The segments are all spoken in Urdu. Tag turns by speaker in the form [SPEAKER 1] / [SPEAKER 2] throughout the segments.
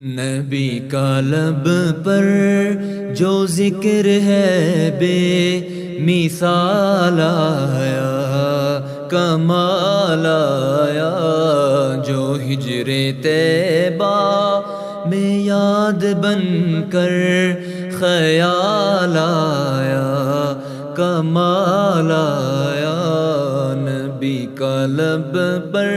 [SPEAKER 1] نبی کا لب پر جو ذکر ہے بے مثال آیا، کمال آیا، جو ہجر طیبہ میں یاد بن کر خیال آیا، کمال آیا۔ نبی کا لب پر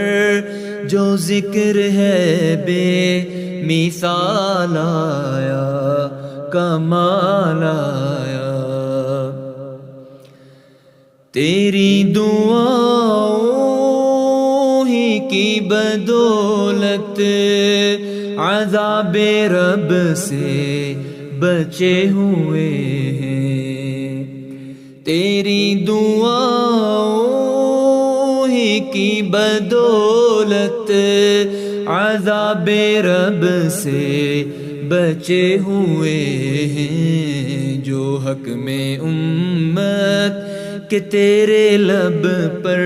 [SPEAKER 1] جو ذکر ہے بے مثال آیا، کمال آیا۔ تیری دعاؤں ہی کی بدولت عذاب رب سے بچے ہوئے ہیں، تیری دعاؤں ہی کی بدولت عذاب رب سے بچے ہوئے ہیں۔ جو حق میں امت کہ تیرے لب پر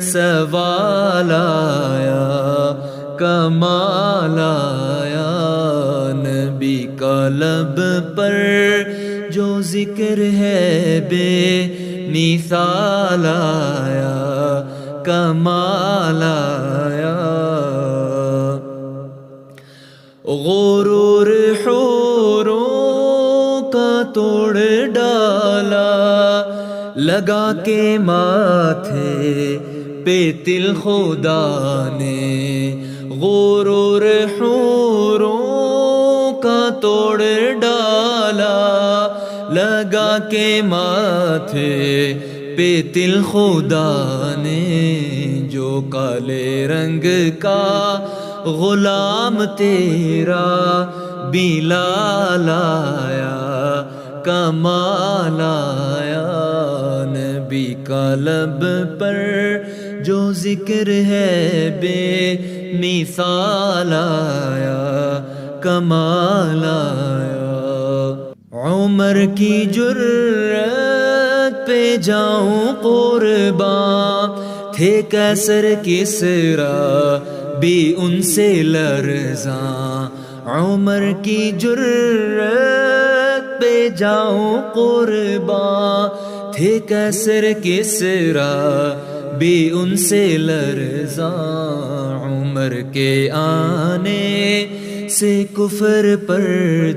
[SPEAKER 1] سوال آیا، کمال آیا۔ نبی کا لب پر جو ذکر ہے بے مثال آیا، کمال آیا۔ غرور حوروں کا توڑ ڈالا، لگا کے ماتھے پہ تل خدا نے، غرور حوروں کا توڑ ڈالا، لگا کے ماتھے پہ تل خدا نے۔ جو کالے رنگ کا غلام تیرا بلال آیا، کمال آیا۔ نبی کا لب پر جو ذکر ہے بے مثال آیا، کمال آیا۔ عمر کی جرأت پہ جاؤں قرباں، تھے کیسر کسریٰ بھی ان سے لرزاں۔ عمر کی جرأت پہ جاؤں قرباں، تھے کیسر کسریٰ بھی ان سے لرزاں۔ عمر کے آنے سے کفر پر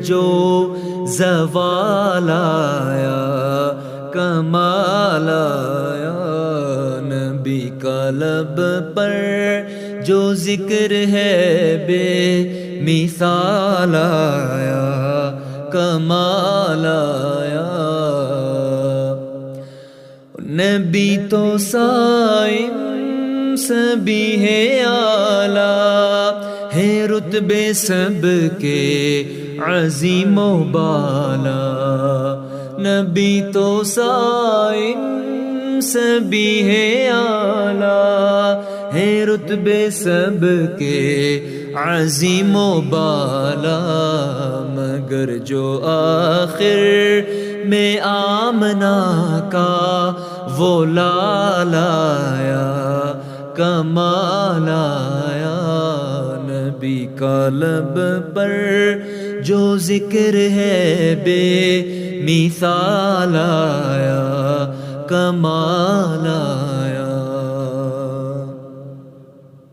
[SPEAKER 1] جو زوال آیا، کمال آیا۔ نبی کا لب پر جو ذکر ہے بے مثال آیا، کمال آیا۔ نبی تو صائم سبھی ہے اعلیٰ، ہے رتبے سب کے عظیم و بالا۔ نبی تو صائم سبھی ہے اعلیٰ، ہے رتبے سب کے عظیم و بالا۔ مگر جو آخر میں آمنہ کا وہ لال آیا، کمال آیا۔ نبی کا لب پر جو ذکر ہے بے مثال آیا، کمال آیا۔